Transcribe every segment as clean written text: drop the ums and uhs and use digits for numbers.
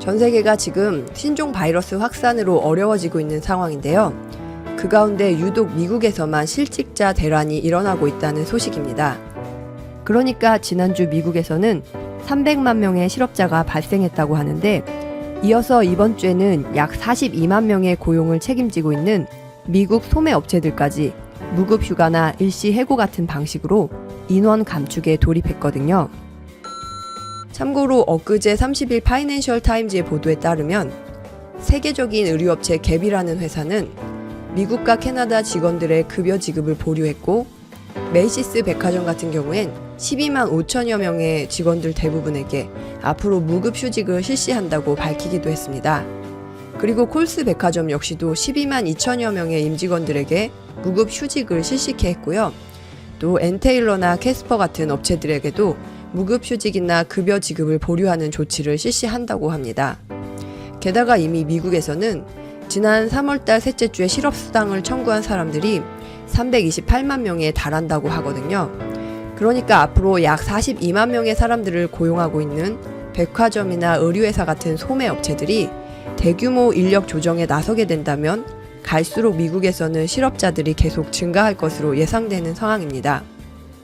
전 세계가 지금 신종 바이러스 확산으로 어려워지고 있는 상황인데요. 그 가운데 유독 미국에서만 실직자 대란이 일어나고 있다는 소식입니다. 그러니까 지난주 미국에서는 300만 명의 실업자가 발생했다고 하는데, 이어서 이번 주에는 약 42만 명의 고용을 책임지고 있는 미국 소매 업체들까지 무급 휴가나 일시 해고 같은 방식으로 인원 감축에 돌입했거든요. 참고로 엊그제 30일 파이낸셜 타임즈의 보도에 따르면 세계적인 의류업체 갭이라는 회사는 미국과 캐나다 직원들의 급여 지급을 보류했고, 메이시스 백화점 같은 경우엔 12만 5천여 명의 직원들 대부분에게 앞으로 무급 휴직을 실시한다고 밝히기도 했습니다. 그리고 콜스 백화점 역시도 12만 2천여 명의 임직원들에게 무급 휴직을 실시케 했고요. 또 엔테일러나 캐스퍼 같은 업체들에게도 무급 휴직이나 급여 지급을 보류하는 조치를 실시한다고 합니다. 게다가 이미 미국에서는 지난 3월달 셋째 주에 실업수당을 청구한 사람들이 328만 명에 달한다고 하거든요. 그러니까 앞으로 약 42만 명의 사람들을 고용하고 있는 백화점이나 의류회사 같은 소매 업체들이 대규모 인력 조정에 나서게 된다면 갈수록 미국에서는 실업자들이 계속 증가할 것으로 예상되는 상황입니다.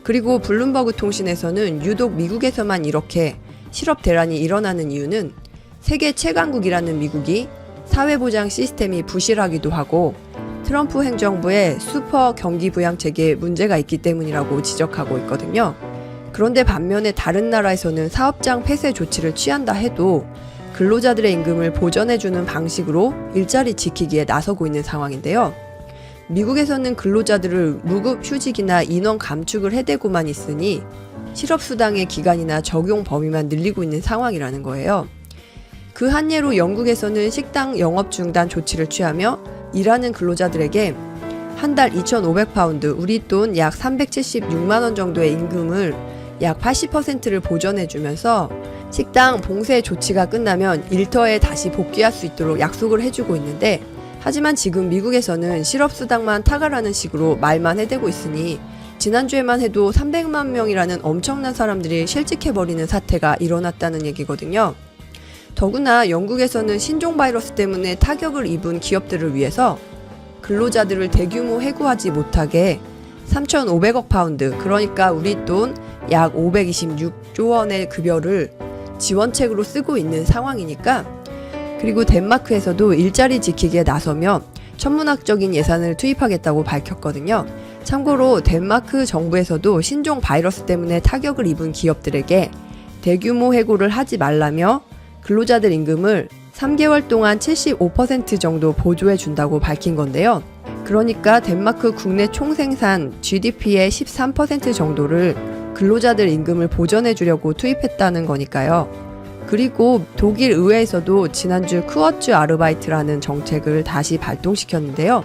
그리고 블룸버그 통신에서는 유독 미국에서만 이렇게 실업 대란이 일어나는 이유는 세계 최강국이라는 미국이 사회보장 시스템이 부실하기도 하고 트럼프 행정부의 슈퍼 경기 부양책에 문제가 있기 때문이라고 지적하고 있거든요. 그런데 반면에 다른 나라에서는 사업장 폐쇄 조치를 취한다 해도 근로자들의 임금을 보전해주는 방식으로 일자리 지키기에 나서고 있는 상황인데요. 미국에서는 근로자들을 무급 휴직이나 인원 감축을 해대고만 있으니 실업수당의 기간이나 적용 범위만 늘리고 있는 상황이라는 거예요. 그 한 예로 영국에서는 식당 영업 중단 조치를 취하며 일하는 근로자들에게 한 달 2,500파운드, 우리 돈 약 376만 원 정도의 임금을 약 80%를 보전해주면서 식당 봉쇄 조치가 끝나면 일터에 다시 복귀할 수 있도록 약속을 해주고 있는데, 하지만 지금 미국에서는 실업수당만 타가라는 식으로 말만 해대고 있으니 지난주에만 해도 300만 명이라는 엄청난 사람들이 실직해버리는 사태가 일어났다는 얘기거든요. 더구나 영국에서는 신종 바이러스 때문에 타격을 입은 기업들을 위해서 근로자들을 대규모 해고하지 못하게 3,500억 파운드, 그러니까 우리 돈 약 526조 원의 급여를 지원책으로 쓰고 있는 상황이니까, 그리고 덴마크에서도 일자리 지키기에 나서며 천문학적인 예산을 투입하겠다고 밝혔거든요. 참고로 덴마크 정부에서도 신종 바이러스 때문에 타격을 입은 기업들에게 대규모 해고를 하지 말라며 근로자들 임금을 3개월 동안 75% 정도 보조해 준다고 밝힌 건데요. 그러니까 덴마크 국내 총생산 GDP의 13% 정도를 근로자들 임금을 보전해 주려고 투입했다는 거니까요. 그리고 독일 의회에서도 지난주 쿠어츠 아르바이트라는 정책을 다시 발동시켰는데요.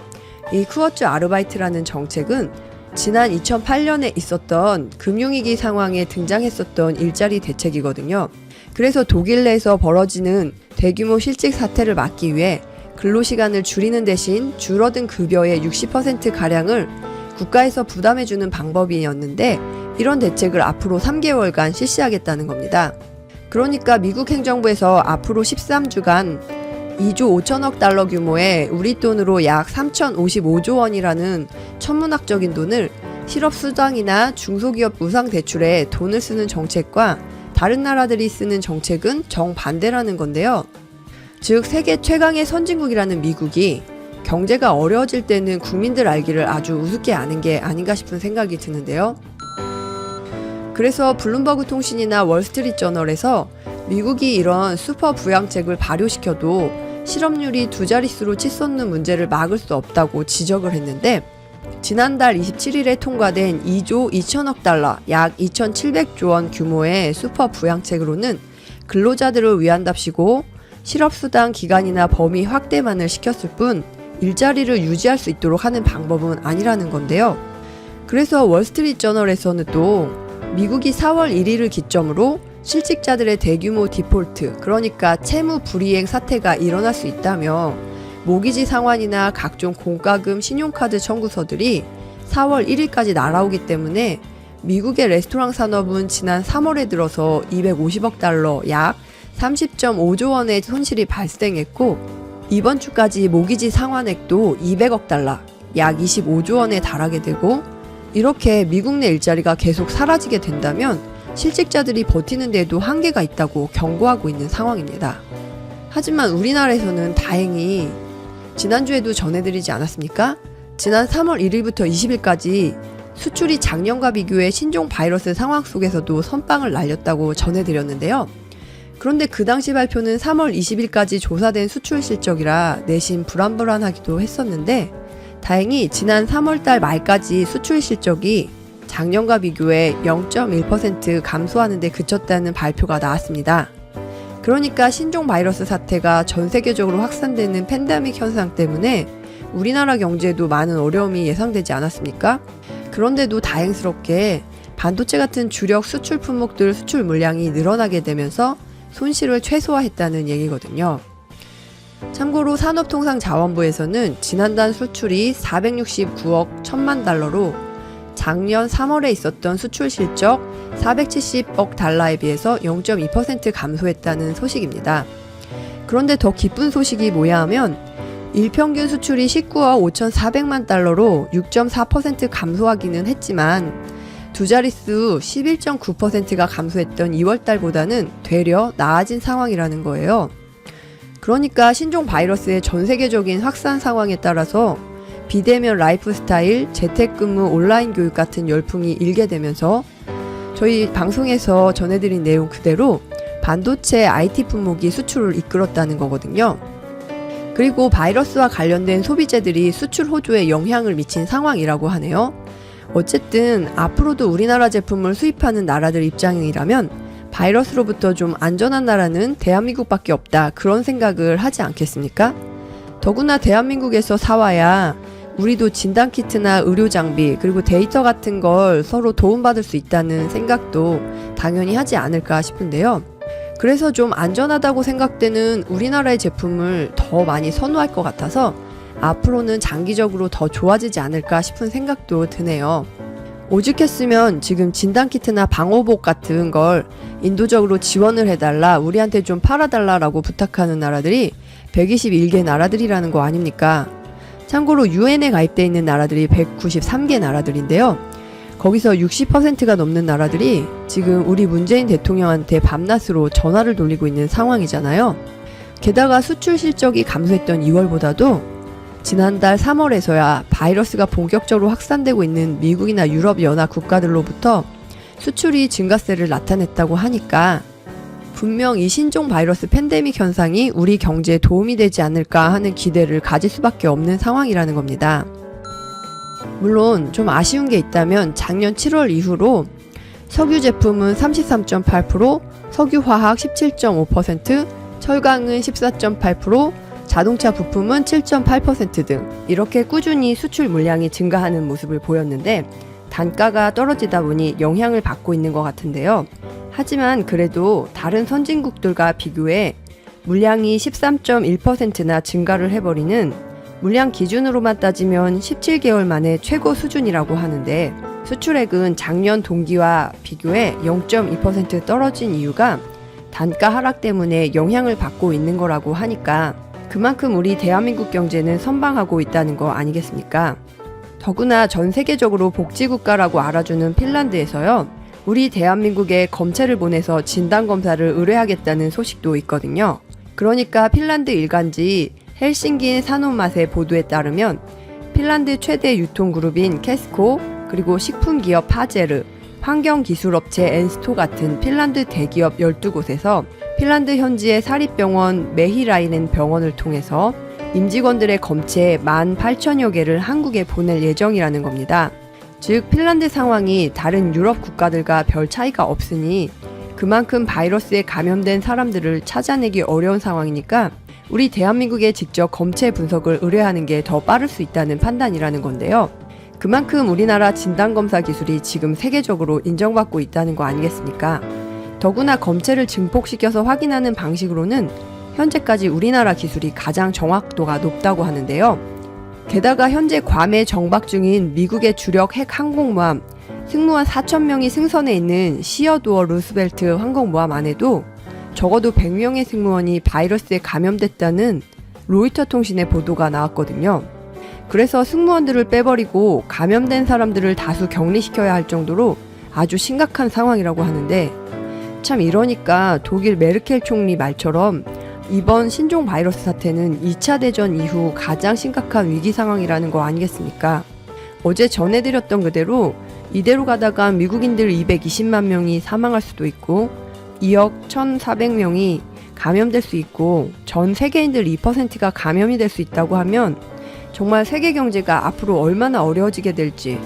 이 쿠어츠 아르바이트라는 정책은 지난 2008년에 있었던 금융위기 상황에 등장했었던 일자리 대책이거든요. 그래서 독일 내에서 벌어지는 대규모 실직 사태를 막기 위해 근로시간을 줄이는 대신 줄어든 급여의 60%가량을 국가에서 부담해주는 방법이었는데, 이런 대책을 앞으로 3개월간 실시하겠다는 겁니다. 그러니까 미국 행정부에서 앞으로 13주간 2조 5천억 달러 규모의 우리 돈으로 약 3,055조 원이라는 천문학적인 돈을 실업수당이나 중소기업 무상대출에 돈을 쓰는 정책과 다른 나라들이 쓰는 정책은 정반대라는 건데요. 즉 세계 최강의 선진국이라는 미국이 경제가 어려워질 때는 국민들 알기를 아주 우습게 아는 게 아닌가 싶은 생각이 드는데요. 그래서 블룸버그 통신이나 월스트리트저널에서 미국이 이런 슈퍼 부양책을 발효시켜도 실업률이 두 자릿수로 치솟는 문제를 막을 수 없다고 지적을 했는데, 지난달 27일에 통과된 2조 2천억 달러, 약 2,700조 원 규모의 슈퍼 부양책으로는 근로자들을 위한답시고 실업수당 기간이나 범위 확대만을 시켰을 뿐 일자리를 유지할 수 있도록 하는 방법은 아니라는 건데요. 그래서 월스트리트저널에서는 또 미국이 4월 1일을 기점으로 실직자들의 대규모 디폴트, 그러니까 채무 불이행 사태가 일어날 수 있다며 모기지 상환이나 각종 공과금 신용카드 청구서들이 4월 1일까지 날아오기 때문에 미국의 레스토랑 산업은 지난 3월에 들어서 250억 달러, 약 30.5조 원의 손실이 발생했고 이번 주까지 모기지 상환액도 200억 달러, 약 25조 원에 달하게 되고 이렇게 미국 내 일자리가 계속 사라지게 된다면 실직자들이 버티는 데에도 한계가 있다고 경고하고 있는 상황입니다. 하지만 우리나라에서는 다행히 지난주에도 전해드리지 않았습니까? 지난 3월 1일부터 20일까지 수출이 작년과 비교해 신종 바이러스 상황 속에서도 선빵을 날렸다고 전해드렸는데요. 그런데 그 당시 발표는 3월 20일까지 조사된 수출 실적이라 내심 불안불안하기도 했었는데 다행히 지난 3월달 말까지 수출 실적이 작년과 비교해 0.1% 감소하는 데 그쳤다는 발표가 나왔습니다. 그러니까 신종 바이러스 사태가 전 세계적으로 확산되는 팬데믹 현상 때문에 우리나라 경제에도 많은 어려움이 예상되지 않았습니까? 그런데도 다행스럽게 반도체 같은 주력 수출 품목들 수출 물량이 늘어나게 되면서 손실을 최소화했다는 얘기거든요. 참고로 산업통상자원부에서는 지난달 수출이 469억 1천만 달러로 작년 3월에 있었던 수출 실적 470억 달러에 비해서 0.2% 감소했다는 소식입니다. 그런데 더 기쁜 소식이 뭐야 하면 일평균 수출이 19억 5,400만 달러로 6.4% 감소하기는 했지만 두 자릿수 11.9%가 감소했던 2월달보다는 되려 나아진 상황이라는 거예요. 그러니까 신종 바이러스의 전 세계적인 확산 상황에 따라서 비대면 라이프 스타일, 재택근무, 온라인 교육 같은 열풍이 일게 되면서 저희 방송에서 전해드린 내용 그대로 반도체 IT 품목이 수출을 이끌었다는 거거든요. 그리고 바이러스와 관련된 소비재들이 수출 호조에 영향을 미친 상황이라고 하네요. 어쨌든 앞으로도 우리나라 제품을 수입하는 나라들 입장이라면 바이러스로부터 좀 안전한 나라는 대한민국밖에 없다 그런 생각을 하지 않겠습니까? 더구나 대한민국에서 사와야 우리도 진단키트나 의료장비 그리고 데이터 같은 걸 서로 도움받을 수 있다는 생각도 당연히 하지 않을까 싶은데요. 그래서 좀 안전하다고 생각되는 우리나라의 제품을 더 많이 선호할 것 같아서 앞으로는 장기적으로 더 좋아지지 않을까 싶은 생각도 드네요. 오죽했으면 지금 진단키트나 방호복 같은 걸 인도적으로 지원을 해달라, 우리한테 좀 팔아달라라고 부탁하는 나라들이 121개 나라들이라는 거 아닙니까? 참고로 유엔에 가입되어 있는 나라들이 193개 나라들인데요. 거기서 60%가 넘는 나라들이 지금 우리 문재인 대통령한테 밤낮으로 전화를 돌리고 있는 상황이잖아요. 게다가 수출 실적이 감소했던 2월보다도 지난달 3월에서야 바이러스가 본격적으로 확산되고 있는 미국이나 유럽 연합 국가들로부터 수출이 증가세를 나타냈다고 하니까 분명 이 신종 바이러스 팬데믹 현상이 우리 경제에 도움이 되지 않을까 하는 기대를 가질 수밖에 없는 상황이라는 겁니다. 물론 좀 아쉬운 게 있다면 작년 7월 이후로 석유 제품은 33.8%, 석유화학 17.5%, 철강은 14.8%, 자동차 부품은 7.8% 등 이렇게 꾸준히 수출 물량이 증가하는 모습을 보였는데 단가가 떨어지다 보니 영향을 받고 있는 것 같은데요. 하지만 그래도 다른 선진국들과 비교해 물량이 13.1%나 증가를 해버리는 물량 기준으로만 따지면 17개월 만에 최고 수준이라고 하는데 수출액은 작년 동기와 비교해 0.2% 떨어진 이유가 단가 하락 때문에 영향을 받고 있는 거라고 하니까 그만큼 우리 대한민국 경제는 선방하고 있다는 거 아니겠습니까? 더구나 전 세계적으로 복지국가라고 알아주는 핀란드에서요. 우리 대한민국에 검체를 보내서 진단검사를 의뢰하겠다는 소식도 있거든요. 그러니까 핀란드 일간지 헬싱기 산업맛의 보도에 따르면 핀란드 최대 유통그룹인 캐스코 그리고 식품기업 파제르, 환경기술업체 엔스토 같은 핀란드 대기업 12곳에서 핀란드 현지의 사립병원 메히라이넨 병원을 통해서 임직원들의 검체 18,000여 개를 한국에 보낼 예정이라는 겁니다. 즉 핀란드 상황이 다른 유럽 국가들과 별 차이가 없으니 그만큼 바이러스에 감염된 사람들을 찾아내기 어려운 상황이니까 우리 대한민국에 직접 검체 분석을 의뢰하는 게 더 빠를 수 있다는 판단이라는 건데요. 그만큼 우리나라 진단검사 기술이 지금 세계적으로 인정받고 있다는 거 아니겠습니까? 더구나 검체를 증폭시켜서 확인하는 방식으로는 현재까지 우리나라 기술이 가장 정확도가 높다고 하는데요. 게다가 현재 괌에 정박 중인 미국의 주력 핵 항공모함 승무원 4,000명이 승선해 있는 시어도어 루스벨트 항공모함 안에도 적어도 100명의 승무원이 바이러스에 감염됐다는 로이터 통신의 보도가 나왔거든요. 그래서 승무원들을 빼버리고 감염된 사람들을 다수 격리시켜야 할 정도로 아주 심각한 상황이라고 하는데, 참 이러니까 독일 메르켈 총리 말처럼 이번 신종 바이러스 사태는 2차 대전 이후 가장 심각한 위기 상황이라는 거 아니겠습니까? 어제 전해드렸던 그대로 이대로 가다가 미국인들 220만 명이 사망할 수도 있고 2억 1,400명이 감염될 수 있고 전 세계인들 2%가 감염이 될 수 있다고 하면 정말 세계 경제가 앞으로 얼마나 어려워지게 될지,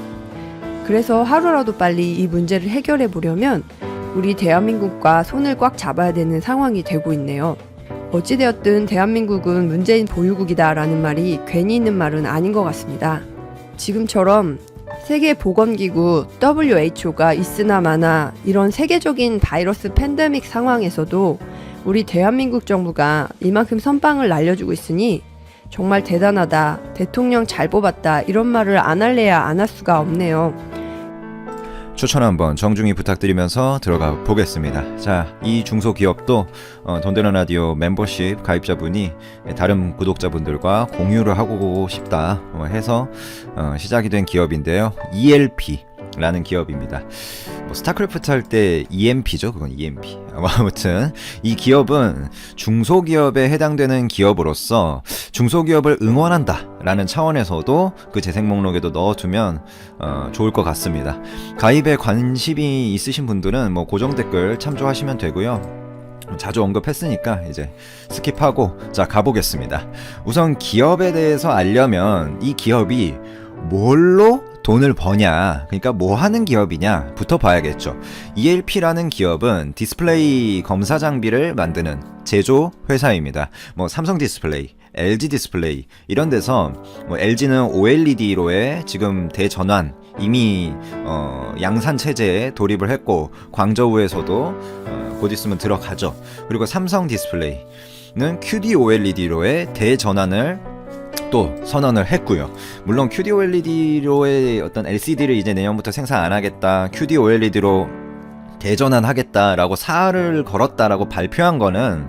그래서 하루라도 빨리 이 문제를 해결해 보려면 우리 대한민국과 손을 꽉 잡아야 되는 상황이 되고 있네요. 어찌되었든 대한민국은 문재인 보유국이다 라는 말이 괜히 있는 말은 아닌 것 같습니다. 지금처럼 세계보건기구 WHO가 있으나 마나 이런 세계적인 바이러스 팬데믹 상황에서도 우리 대한민국 정부가 이만큼 선빵을 날려주고 있으니 정말 대단하다, 대통령 잘 뽑았다, 이런 말을 안 할래야 안 할 수가 없네요. 추천 한번 정중히 부탁드리면서 들어가 보겠습니다. 자, 이 중소기업도 돈되는 라디오 멤버십 가입자분이 다른 구독자분들과 공유를 하고 싶다 해서 시작이 된 기업인데요. ELP라는 기업입니다. 스타크래프트 할 때 EMP죠. 그건 EMP. 아무튼 이 기업은 중소기업에 해당되는 기업으로서 중소기업을 응원한다 라는 차원에서도 그 재생 목록에도 넣어두면 좋을 것 같습니다. 가입에 관심이 있으신 분들은 뭐 고정 댓글 참조하시면 되고요. 자주 언급했으니까 이제 스킵하고 자 가보겠습니다. 우선 기업에 대해서 알려면 이 기업이 뭘로 돈을 버냐, 그러니까 뭐 하는 기업이냐 부터 봐야겠죠. ELP라는 기업은 디스플레이 검사 장비를 만드는 제조 회사입니다. 뭐 삼성 디스플레이, LG 디스플레이 이런 데서 뭐 LG는 OLED로의 지금 대전환 이미 양산 체제에 돌입을 했고 광저우에서도 곧 있으면 들어가죠. 그리고 삼성 디스플레이는 QD-OLED로의 대전환을 또 선언을 했고요. 물론 QD-OLED로의 어떤 LCD를 이제 내년부터 생산 안 하겠다, QD-OLED로 대전환하겠다라고 사활을 걸었다라고 발표한 거는,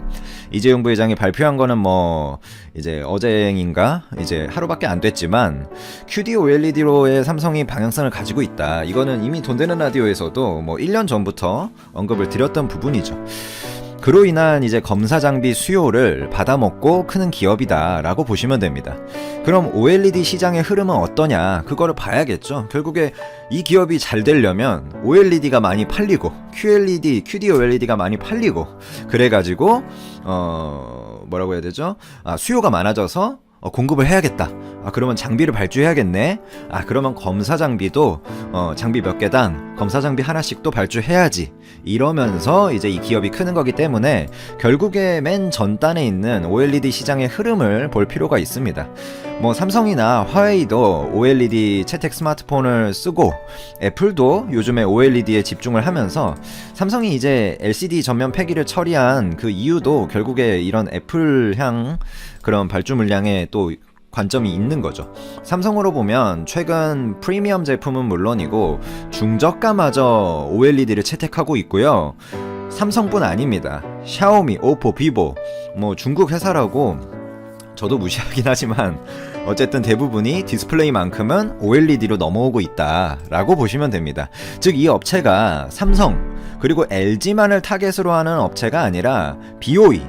이재용 부회장이 발표한 거는 뭐 이제 어제인가 이제 하루밖에 안 됐지만 QD-OLED로의 삼성이 방향성을 가지고 있다, 이거는 이미 돈되는 라디오에서도 뭐 1년 전부터 언급을 드렸던 부분이죠. 그로 인한 이제 검사 장비 수요를 받아먹고 크는 기업이다 라고 보시면 됩니다. 그럼 OLED 시장의 흐름은 어떠냐, 그거를 봐야겠죠. 결국에 이 기업이 잘 되려면 OLED가 많이 팔리고 QD-OLED가 많이 팔리고 그래가지고 뭐라고 해야 되죠? 수요가 많아져서 공급을 해야겠다. 그러면 장비를 발주해야겠네. 그러면 검사 장비도 장비 몇 개당 검사 장비 하나씩 또 발주해야지. 이러면서 이제 이 기업이 크는 거기 때문에 결국에 맨 전단에 있는 OLED 시장의 흐름을 볼 필요가 있습니다. 뭐 삼성이나 화웨이도 OLED 채택 스마트폰을 쓰고 애플도 요즘에 OLED에 집중을 하면서 삼성이 이제 LCD 전면 폐기를 처리한 그 이유도 결국에 이런 애플향 그런 발주 물량에 또 관점이 있는 거죠. 삼성으로 보면 최근 프리미엄 제품은 물론이고 중저가마저 OLED를 채택하고 있고요. 삼성뿐 아닙니다. 샤오미, 오포, 비보 뭐 중국 회사라고 저도 무시하긴 하지만 어쨌든 대부분이 디스플레이만큼은 OLED로 넘어오고 있다라고 보시면 됩니다. 즉 이 업체가 삼성 그리고 LG만을 타겟으로 하는 업체가 아니라 BOE,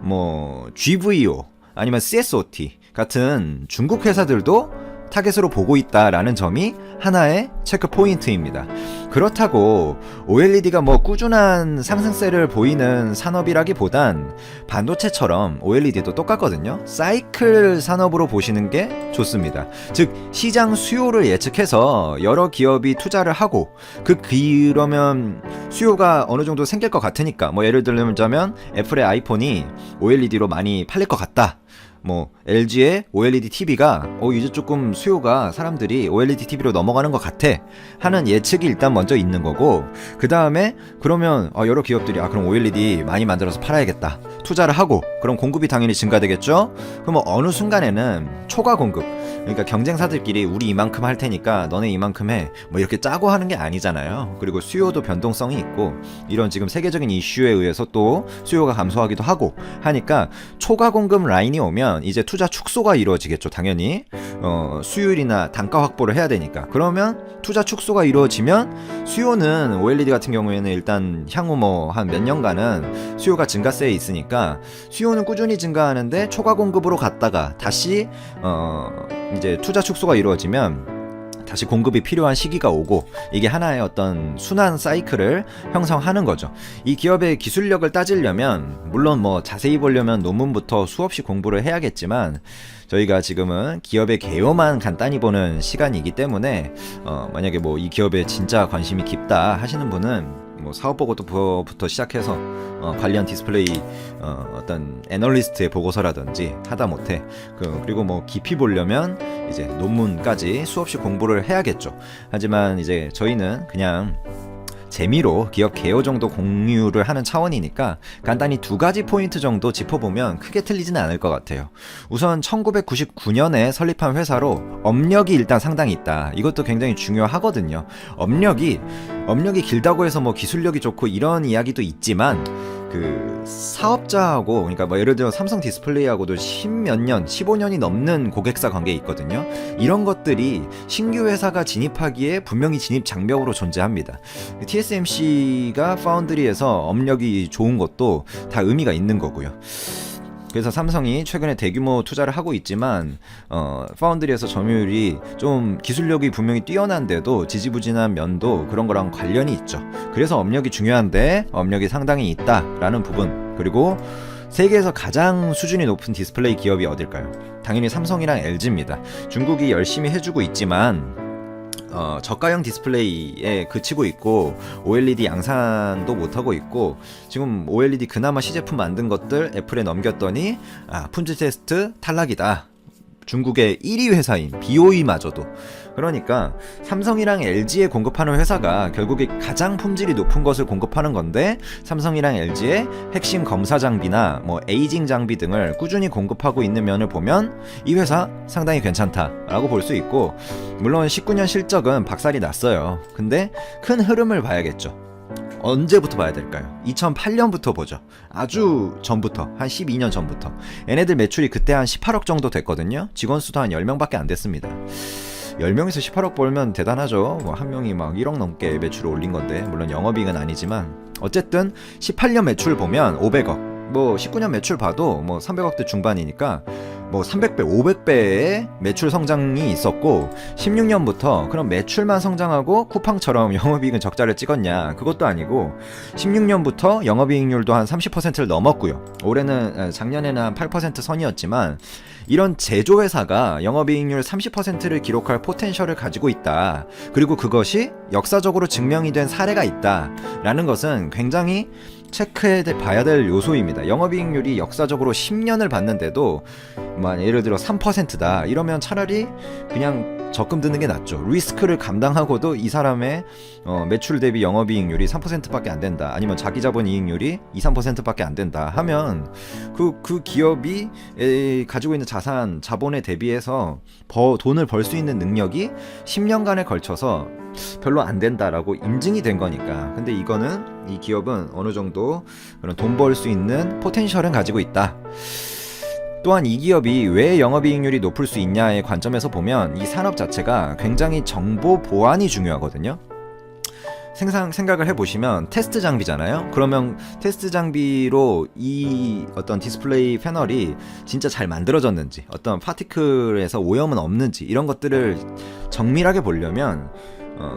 뭐 GVO 아니면 CSOT 같은 중국 회사들도 타겟으로 보고 있다라는 점이 하나의 체크 포인트입니다. 그렇다고 OLED가 뭐 꾸준한 상승세를 보이는 산업이라기보단 반도체처럼 OLED도 똑같거든요. 사이클 산업으로 보시는 게 좋습니다. 즉 시장 수요를 예측해서 여러 기업이 투자를 하고 그러면 수요가 어느 정도 생길 것 같으니까, 뭐 예를 들자면 애플의 아이폰이 OLED로 많이 팔릴 것 같다. 뭐 LG의 OLED TV가 이제 조금 수요가 사람들이 OLED TV로 넘어가는 것 같아 하는 예측이 일단 먼저 있는 거고, 그 다음에 그러면 여러 기업들이 그럼 OLED 많이 만들어서 팔아야겠다 투자를 하고, 그럼 공급이 당연히 증가되겠죠. 그럼 어느 순간에는 초과 공급, 그러니까 경쟁사들끼리 우리 이만큼 할 테니까 너네 이만큼 해. 뭐 이렇게 짜고 하는 게 아니잖아요. 그리고 수요도 변동성이 있고 이런 지금 세계적인 이슈에 의해서 또 수요가 감소하기도 하고 하니까 초과 공급 라인이 오면 이제 투자 축소가 이루어지겠죠. 당연히 수율이나 단가 확보를 해야 되니까. 그러면 투자 축소가 이루어지면 수요는 OLED 같은 경우에는 일단 향후 뭐 한 몇 년간은 수요가 증가세에 있으니까 수요는 꾸준히 증가하는데 초과 공급으로 갔다가 다시 이제 투자 축소가 이루어지면 다시 공급이 필요한 시기가 오고 이게 하나의 어떤 순환 사이클을 형성하는 거죠. 이 기업의 기술력을 따지려면 물론 뭐 자세히 보려면 논문부터 수없이 공부를 해야겠지만 저희가 지금은 기업의 개요만 간단히 보는 시간이기 때문에 만약에 뭐 이 기업에 진짜 관심이 깊다 하시는 분은 뭐 사업 보고부터 시작해서 관련 디스플레이 어떤 애널리스트의 보고서라든지 하다못해 그리고 뭐 깊이 보려면 이제 논문까지 수없이 공부를 해야겠죠. 하지만 이제 저희는 그냥 재미로 기업 개요 정도 공유를 하는 차원이니까 간단히 두 가지 포인트 정도 짚어보면 크게 틀리지는 않을 것 같아요. 우선 1999년에 설립한 회사로 업력이 일단 상당히 있다. 이것도 굉장히 중요하거든요. 업력이 길다고 해서 뭐 기술력이 좋고 이런 이야기도 있지만 그 사업자하고 그러니까 뭐 예를 들어 삼성 디스플레이하고도 10몇 년, 15년이 넘는 고객사 관계에 있거든요. 이런 것들이 신규 회사가 진입하기에 분명히 진입 장벽으로 존재합니다. TSMC가 파운드리에서 업력이 좋은 것도 다 의미가 있는 거고요. 그래서 삼성이 최근에 대규모 투자를 하고 있지만 파운드리에서 점유율이 좀 기술력이 분명히 뛰어난데도 지지부진한 면도 그런 거랑 관련이 있죠. 그래서 업력이 중요한데 업력이 상당히 있다라는 부분. 그리고 세계에서 가장 수준이 높은 디스플레이 기업이 어딜까요? 당연히 삼성이랑 LG입니다. 중국이 열심히 해주고 있지만 저가형 디스플레이에 그치고 있고 OLED 양산도 못하고 있고 지금 OLED 그나마 시제품 만든 것들 애플에 넘겼더니 품질 테스트 탈락이다. 중국의 1위 회사인 BOE마저도. 그러니까 삼성이랑 LG에 공급하는 회사가 결국에 가장 품질이 높은 것을 공급하는 건데 삼성이랑 LG의 핵심 검사 장비나 뭐 에이징 장비 등을 꾸준히 공급하고 있는 면을 보면 이 회사 상당히 괜찮다라고 볼 수 있고 물론 19년 실적은 박살이 났어요. 근데 큰 흐름을 봐야겠죠. 언제부터 봐야 될까요? 2008년부터 보죠. 아주 전부터, 한 12년 전부터. 얘네들 매출이 그때 한 18억 정도 됐거든요. 직원 수도 한 10명밖에 안 됐습니다. 10명에서 18억 벌면 대단하죠. 뭐 한 명이 막 1억 넘게 매출을 올린 건데 물론 영업이익은 아니지만 어쨌든 18년 매출 보면 500억, 뭐 19년 매출 봐도 뭐 300억대 중반이니까 뭐 300배, 500배의 매출 성장이 있었고 16년부터 그럼 매출만 성장하고 쿠팡처럼 영업이익은 적자를 찍었냐? 그것도 아니고 16년부터 영업이익률도 한 30%를 넘었고요. 올해는 작년에는 한 8% 선이었지만 이런 제조회사가 영업이익률 30%를 기록할 포텐셜을 가지고 있다. 그리고 그것이 역사적으로 증명이 된 사례가 있다라는 것은 굉장히 체크해 봐야 될 요소입니다. 영업이익률이 역사적으로 10년을 봤는데도 예를 들어 3%다 이러면 차라리 그냥 적금 드는 게 낫죠. 리스크를 감당하고도 이 사람의 매출 대비 영업이익률이 3%밖에 안 된다. 아니면 자기 자본 이익률이 2, 3%밖에 안 된다 하면 그 기업이 가지고 있는 자본에 대비해서 돈을 벌 수 있는 능력이 10년간에 걸쳐서 별로 안 된다라고 인증이 된 거니까. 근데 이거는 이 기업은 어느 정도 그런 돈 벌 수 있는 포텐셜은 가지고 있다. 또한 이 기업이 왜 영업이익률이 높을 수 있냐의 관점에서 보면 이 산업 자체가 굉장히 정보 보안이 중요하거든요. 생각을 해보시면 테스트 장비잖아요. 그러면 테스트 장비로 이 어떤 디스플레이 패널이 진짜 잘 만들어졌는지, 어떤 파티클에서 오염은 없는지 이런 것들을 정밀하게 보려면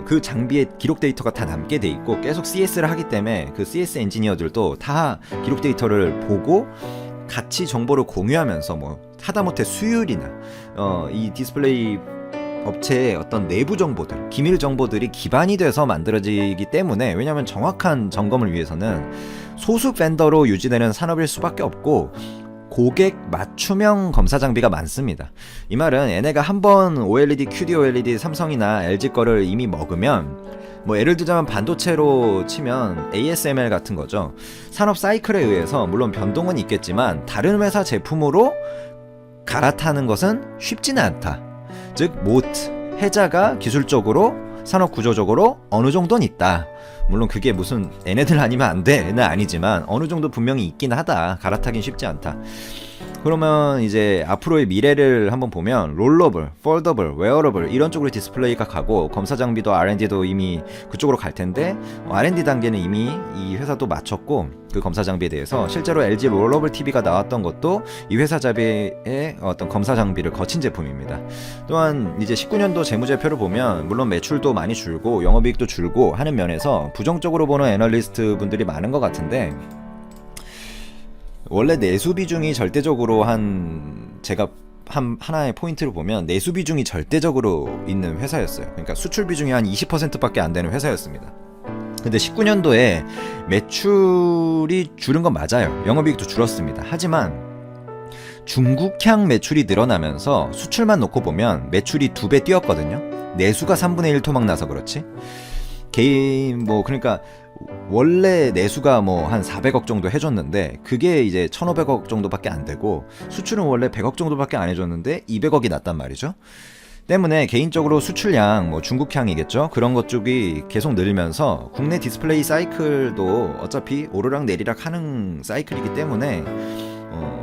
그 장비에 기록 데이터가 다 남게 돼 있고 계속 CS를 하기 때문에 그 CS 엔지니어들도 다 기록 데이터를 보고 같이 정보를 공유하면서 뭐 하다못해 수율이나 이 디스플레이 업체의 어떤 내부 정보들, 기밀 정보들이 기반이 돼서 만들어지기 때문에 왜냐하면 정확한 점검을 위해서는 소수 벤더로 유지되는 산업일 수밖에 없고 고객 맞춤형 검사 장비가 많습니다. 이 말은 얘네가 한번 OLED, QD-OLED 삼성이나 LG 거를 이미 먹으면 뭐 예를 들자면 반도체로 치면 ASML 같은 거죠. 산업 사이클에 의해서 물론 변동은 있겠지만 다른 회사 제품으로 갈아타는 것은 쉽지는 않다. 즉 모트, 해자가 기술적으로 산업 구조적으로 어느 정도는 있다. 물론 그게 무슨 얘네들 아니면 안 돼는 아니지만 어느 정도 분명히 있긴 하다. 갈아타긴 쉽지 않다. 그러면 이제 앞으로의 미래를 한번 보면 롤러블, 폴더블, 웨어러블 이런 쪽으로 디스플레이가 가고 검사 장비도 R&D도 이미 그쪽으로 갈 텐데 R&D 단계는 이미 이 회사도 마쳤고 그 검사 장비에 대해서 실제로 LG 롤러블 TV가 나왔던 것도 이 회사 자비의 어떤 검사 장비를 거친 제품입니다. 또한 이제 19년도 재무제표를 보면 물론 매출도 많이 줄고 영업이익도 줄고 하는 면에서 부정적으로 보는 애널리스트 분들이 많은 것 같은데 원래 내수 비중이 절대적으로 제가 하나의 포인트를 보면 내수 비중이 절대적으로 있는 회사였어요. 그러니까 수출 비중이 한 20%밖에 안 되는 회사였습니다. 근데 19년도에 매출이 줄은 건 맞아요. 영업이익도 줄었습니다. 하지만 중국향 매출이 늘어나면서 수출만 놓고 보면 매출이 2배 뛰었거든요. 내수가 3분의 1 토막 나서 그렇지. 개인 그러니까 원래 내수가 한 400억 정도 해줬는데 그게 이제 1500억 정도밖에 안 되고 수출은 원래 100억 정도밖에 안 해줬는데 200억이 났단 말이죠. 때문에 개인적으로 수출량 중국향이겠죠. 그런 것 쪽이 계속 늘면서 국내 디스플레이 사이클도 어차피 오르락 내리락 하는 사이클이기 때문에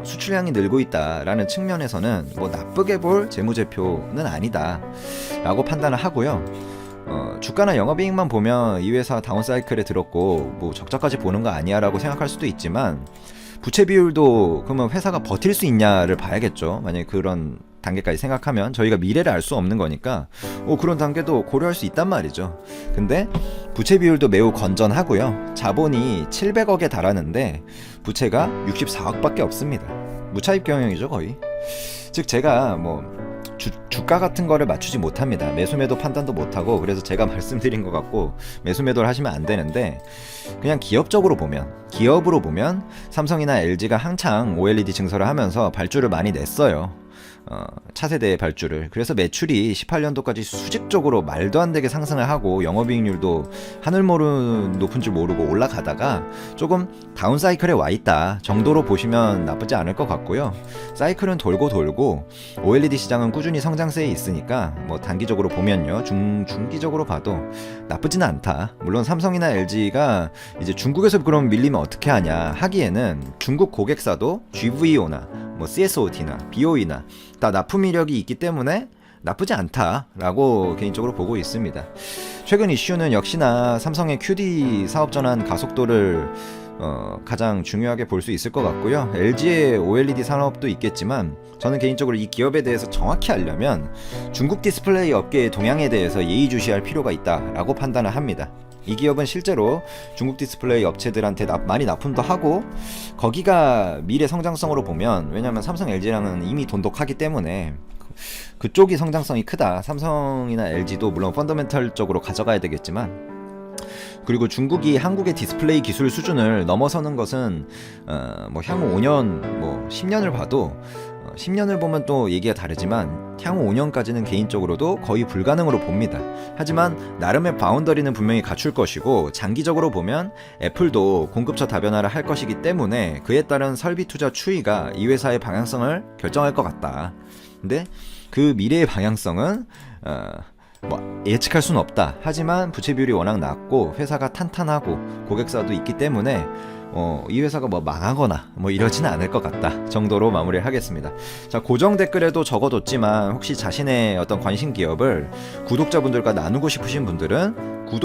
수출량이 늘고 있다라는 측면에서는 나쁘게 볼 재무제표는 아니다 라고 판단을 하고요. 주가나 영업이익만 보면 이 회사 다운사이클에 들었고 적자까지 보는 거 아니야 라고 생각할 수도 있지만 부채 비율도 그러면 회사가 버틸 수 있냐를 봐야겠죠. 만약에 그런 단계까지 생각하면 저희가 미래를 알 수 없는 거니까 그런 단계도 고려할 수 있단 말이죠. 근데 부채 비율도 매우 건전하고요. 자본이 700억에 달하는데 부채가 64억밖에 없습니다. 무차입 경영이죠 거의. 즉 제가 주가 같은 거를 맞추지 못합니다. 매수매도 판단도 못하고 그래서 제가 말씀드린 것 같고 매수매도를 하시면 안 되는데 그냥 기업으로 보면 삼성이나 LG가 한창 OLED 증설을 하면서 발주를 많이 냈어요. 차세대 발주를. 그래서 매출이 18년도까지 수직적으로 말도 안 되게 상승을 하고 영업이익률도 하늘 모르는 높은 줄 모르고 올라가다가 조금 다운 사이클에 와 있다 정도로 보시면 나쁘지 않을 것 같고요. 사이클은 돌고 OLED 시장은 꾸준히 성장세에 있으니까 단기적으로 보면요 중기적으로 봐도 나쁘지는 않다. 물론 삼성이나 LG가 이제 중국에서 그럼 밀리면 어떻게 하냐 하기에는 중국 고객사도 GVO나 CSOT나 BOE나 다 납품 이력이 있기 때문에 나쁘지 않다라고 개인적으로 보고 있습니다. 최근 이슈는 역시나 삼성의 QD 사업 전환 가속도를 가장 중요하게 볼 수 있을 것 같고요. LG의 OLED 산업도 있겠지만 저는 개인적으로 이 기업에 대해서 정확히 알려면 중국 디스플레이 업계의 동향에 대해서 예의주시할 필요가 있다라고 판단을 합니다. 이 기업은 실제로 중국 디스플레이 업체들한테 많이 납품도 하고 거기가 미래 성장성으로 보면 왜냐면 삼성 LG랑은 이미 돈독하기 때문에 그쪽이 성장성이 크다. 삼성이나 LG도 물론 펀더멘털적으로 가져가야 되겠지만 그리고 중국이 한국의 디스플레이 기술 수준을 넘어서는 것은 향후 5년 10년을 봐도 10년을 보면 또 얘기가 다르지만 향후 5년까지는 개인적으로도 거의 불가능으로 봅니다. 하지만 나름의 바운더리는 분명히 갖출 것이고 장기적으로 보면 애플도 공급처 다변화를 할 것이기 때문에 그에 따른 설비 투자 추이가 이 회사의 방향성을 결정할 것 같다. 근데 그 미래의 방향성은 예측할 수는 없다. 하지만 부채 비율이 워낙 낮고 회사가 탄탄하고 고객사도 있기 때문에 이 회사가 망하거나 이러지는 않을 것 같다 정도로 마무리를 하겠습니다. 자, 고정 댓글에도 적어뒀지만 혹시 자신의 어떤 관심 기업을 구독자분들과 나누고 싶으신 분들은